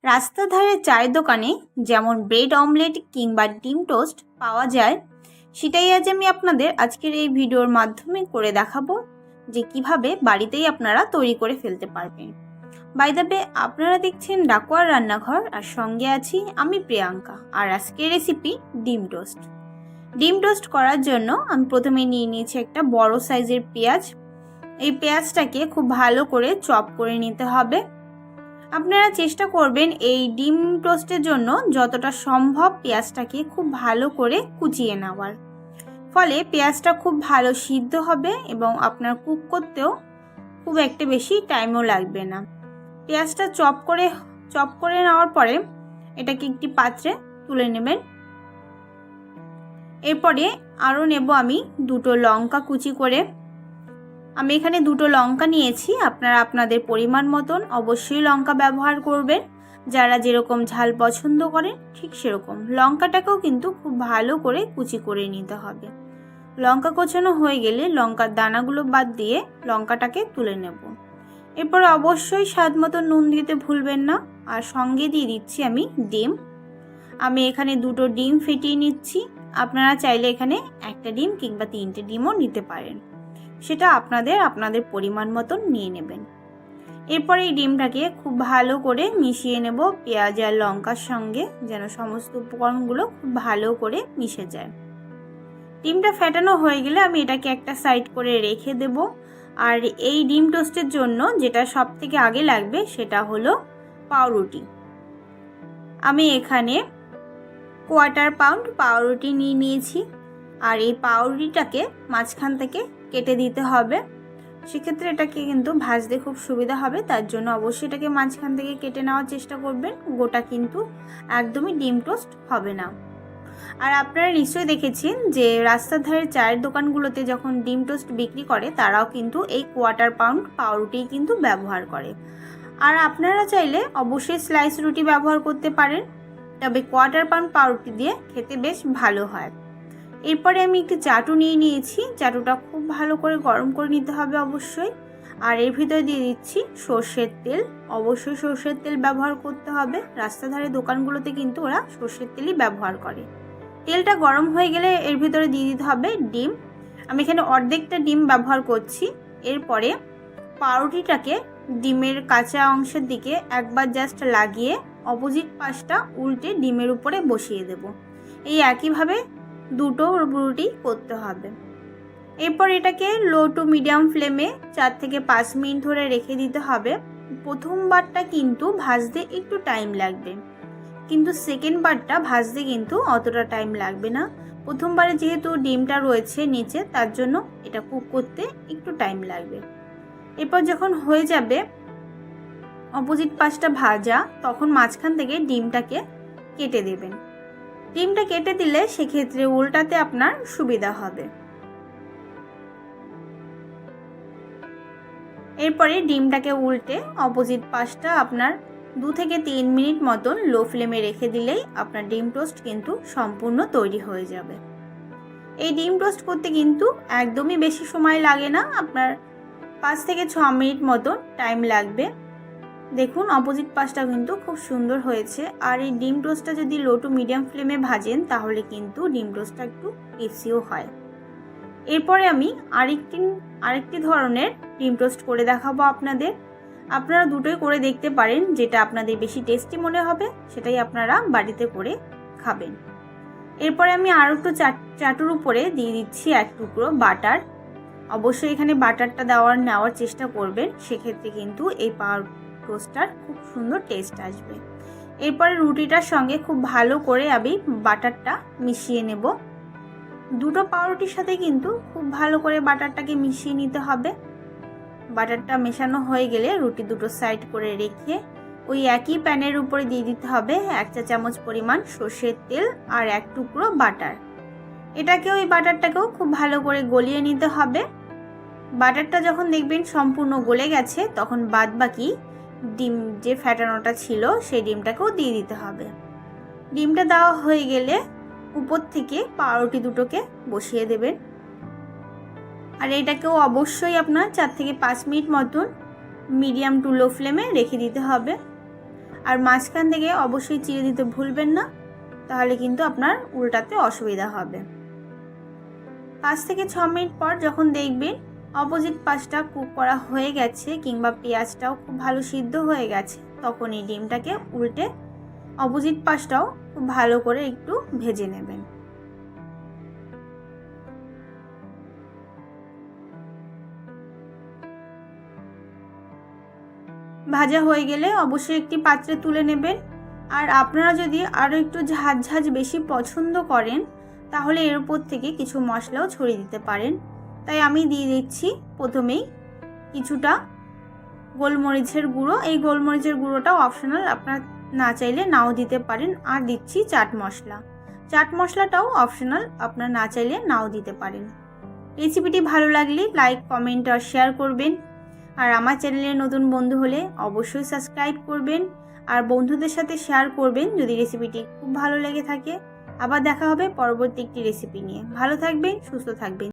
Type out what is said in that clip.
রাস্তার ধারে চায়ের দোকানে যেমন ব্রেড অমলেট কিংবা ডিম টোস্ট পাওয়া যায়, সেটাই আজ আমি আপনাদের আজকের এই ভিডিওর মাধ্যমে করে দেখাবো যে কিভাবে বাড়িতেই আপনারা তৈরি করে ফেলতে পারবেন। বাই দ্য ওয়ে, আপনারা দেখছেন ডাকুয়ার রান্নাঘর, আর সঙ্গে আছি আমি প্রিয়াঙ্কা। আর আজকের রেসিপি ডিম টোস্ট। ডিম টোস্ট করার জন্য আমি প্রথমে নিয়ে নিয়েছি একটা বড় সাইজের পেঁয়াজ। এই পেঁয়াজটাকে খুব ভালো করে চপ করে নিতে হবে। আপনারা চেষ্টা করবেন এই ডিম টোস্টের জন্য যতটা সম্ভব পেঁয়াজটাকে খুব ভালো করে কুচিয়ে নেওয়ার, ফলে পেঁয়াজটা খুব ভালো সিদ্ধ হবে এবং আপনার কুক করতেও খুব একটা বেশি টাইমও লাগবে না। পেঁয়াজটা চপ করে নেওয়ার পরে এটাকে একটি পাত্রে তুলে নেবেন। এরপরে আরও নেব আমি দুটো লঙ্কা কুচি করে। আমি এখানে দুটো লঙ্কা নিয়েছি, আপনারা আপনাদের পরিমাণ মতন অবশ্যই লঙ্কা ব্যবহার করবেন। যারা যেরকম ঝাল পছন্দ করেন ঠিক সেরকম লঙ্কাটাকেও কিন্তু খুব ভালো করে কুচি করে নিতে হবে। লঙ্কা কোচানো হয়ে গেলে লঙ্কার দানাগুলো বাদ দিয়ে লঙ্কাটাকে তুলে নেব। এরপরে অবশ্যই স্বাদ মতো নুন দিতে ভুলবেন না। আর সঙ্গে দিয়ে দিচ্ছি আমি ডিম। আমি এখানে দুটো ডিম ফেটিয়ে নিচ্ছি। আপনারা চাইলে এখানে একটা ডিম কিংবা তিনটে ডিমও নিতে পারেন, সেটা আপনাদের পরিমাণ মতন নিয়ে নেবেন। এরপরে এই ডিমটাকে খুব ভালো করে মিশিয়ে নেব পেঁয়াজ আর লঙ্কার সঙ্গে, যেন সমস্ত উপকরণগুলো খুব ভালো করে মিশে যায়। ডিমটা ফেটানো হয়ে গেলে আমি এটাকে একটা সাইড করে রেখে দেব। আর এই ডিম টোস্টের জন্য যেটা সব থেকে আগে লাগবে সেটা হলো পাউরুটি। আমি এখানে 1/4 পাউন্ড পাউরুটি নিয়ে নিয়েছি। আর এই পাউরুটিটাকে মাঝখান থেকে কেটে দিতে হবে। সেক্ষেত্রে এটাকে কিন্তু ভাজতে খুব সুবিধা হবে, তার জন্য অবশ্যই এটাকে মাঝখান থেকে কেটে নেওয়ার চেষ্টা করবেন। গোটা কিন্তু একদমই ডিম টোস্ট হবে না। আর আপনারা নিশ্চয়ই দেখেছেন যে রাস্তার ধারে চায়ের দোকানগুলোতে যখন ডিম টোস্ট বিক্রি করে তারাও কিন্তু এই 1/4 পাউন্ড পাউরুটি কিন্তু ব্যবহার করে। আর আপনারা চাইলে অবশ্যই স্লাইস রুটি ব্যবহার করতে পারেন, তবে 1/4 পাউন্ড পাউরুটি দিয়ে খেতে বেশ ভালো হয়। এরপরে আমি একটি চাটু নিয়ে নিয়েছি। চাটুটা খুব ভালো করে গরম করে নিতে হবে অবশ্যই। আর এর ভিতরে দিয়ে দিচ্ছি সর্ষের তেল। অবশ্যই সর্ষের তেল ব্যবহার করতে হবে। রাস্তার ধারে দোকানগুলোতে কিন্তু ওরা সর্ষের তেলই ব্যবহার করে। তেলটা গরম হয়ে গেলে এর ভিতরে দিয়ে দিতে হবে ডিম। আমি এখানে অর্ধেকটা ডিম ব্যবহার করছি। এরপরে পাউরুটিটাকে ডিমের কাঁচা অংশের দিকে একবার জাস্ট লাগিয়ে অপোজিট পাশটা উল্টে ডিমের উপরে বসিয়ে দেব। এই একইভাবে দুটো রুটি করতে হবে। এরপর এটাকে লো টু মিডিয়াম ফ্লেমে 4 থেকে 5 মিনিট ধরে রেখে দিতে হবে। প্রথমবারটা কিন্তু ভাজতে একটু টাইম লাগবে, কিন্তু সেকেন্ড বারটা ভাজতে কিন্তু অতটা টাইম লাগবে না। প্রথমবারে যেহেতু ডিমটা রয়েছে নিচে, তার জন্য এটা কুক করতে একটু টাইম লাগবে। এরপর যখন হয়ে যাবে অপোজিট পাশটা ভাজা, তখন মাঝখান থেকে ডিমটাকে কেটে দেবেন। ডিমটা কেটে দিলে সেক্ষেত্রে উল্টাতে আপনার সুবিধা হবে। এরপরে ডিমটাকে উল্টে অপোজিট পাশটা আপনার 2 থেকে 3 মিনিট মতন লো ফ্লেমে রেখে দিলেই আপনার ডিম টোস্ট কিন্তু সম্পূর্ণ তৈরি হয়ে যাবে। এই ডিম টোস্ট করতে কিন্তু একদমই বেশি সময় লাগে না, আপনার 5 থেকে 6 মিনিট মতন টাইম লাগবে। দেখুন অপোজিট পাশটা কিন্তু খুব সুন্দর হয়েছে। আর এই ডিম টোস্টটা যদি লো টু মিডিয়াম ফ্লেমে ভাজেন তাহলে কিন্তু ডিম টোস্টটা একটু ক্রিস্পিও হয়। এরপরে আমি আরেকটি ধরনের ডিম টোস্ট করে দেখাবো আপনাদের। আপনারা দুটোই করে দেখতে পারেন, যেটা আপনাদের বেশি টেস্টি মনে হবে সেটাই আপনারা বাড়িতে করে খাবেন। এরপরে আমি আরও একটু চাটুর উপরে দিয়ে দিচ্ছি 1 টুকরো বাটার। অবশ্যই এখানে বাটারটা নেওয়ার চেষ্টা করবেন, সেক্ষেত্রে কিন্তু এই টোস্টটার খুব সুন্দর টেস্ট আসবে। এরপরে রুটিটার সঙ্গে খুব ভালো করে আমি বাটারটা মিশিয়ে নেব। দুটো পাউরুটির সাথে কিন্তু খুব ভালো করে বাটারটাকে মিশিয়ে নিতে হবে। বাটারটা মেশানো হয়ে গেলে রুটি দুটো সাইড করে রেখে ওই একই প্যানের উপরে দিয়ে দিতে হবে 1 চা চামচ পরিমাণ সর্ষের তেল আর 1 টুকরো বাটার। ওই বাটারটাকেও খুব ভালো করে গলিয়ে নিতে হবে। বাটারটা যখন দেখবেন সম্পূর্ণ গলে গেছে, তখন বাদ বাকি ডিম যে ফ্যাটানোটা ছিল সেই ডিমটাকেও দিয়ে দিতে হবে। ডিমটা দেওয়া হয়ে গেলে উপর থেকে পাউরুটি দুটোকে বসিয়ে দেবেন। আর এটাকেও অবশ্যই আপনার 4 থেকে 5 মিনিট মতন মিডিয়াম টু লো ফ্লেমে রেখে দিতে হবে। আর মাঝখান থেকে অবশ্যই চিড়ে দিতে ভুলবেন না, তাহলে কিন্তু আপনার উল্টাতে অসুবিধা হবে। 5 থেকে 6 মিনিট পর যখন দেখবেন অপোজিট পাশটা কুক করা হয়ে গেছে কিংবা পেঁয়াজটাও খুব ভালো সিদ্ধ হয়ে গেছে, তখন এই ডিমটাকে উল্টে অপোজিট পাশটাও খুব ভালো করে একটু ভেজে নেবেন। ভাজা হয়ে গেলে অবশ্যই একটি পাত্রে তুলে নেবেন। আর আপনারা যদি আরও একটু ঝাঁঝ বেশি পছন্দ করেন তাহলে এর উপর থেকে কিছু মশলাও ছড়িয়ে দিতে পারেন। তাই আমি দিয়ে দিচ্ছি প্রথমেই কিছুটা গোলমরিচের গুঁড়ো। এই গোলমরিচের গুঁড়োটাও অপশনাল, আপনারা না চাইলে নাও দিতে পারেন। আর দিচ্ছি চাট মশলা। চাট মশলাটাও অপশনাল, আপনারা না চাইলে নাও দিতে পারেন। রেসিপিটি ভালো লাগলে লাইক, কমেন্ট আর শেয়ার করবেন। আর আমার চ্যানেলে নতুন বন্ধু হলে অবশ্যই সাবস্ক্রাইব করবেন আর বন্ধুদের সাথে শেয়ার করবেন যদি রেসিপিটি খুব ভালো লেগে থাকে। আবার দেখা হবে পরবর্তী একটি রেসিপি নিয়ে। ভালো থাকবেন, সুস্থ থাকবেন।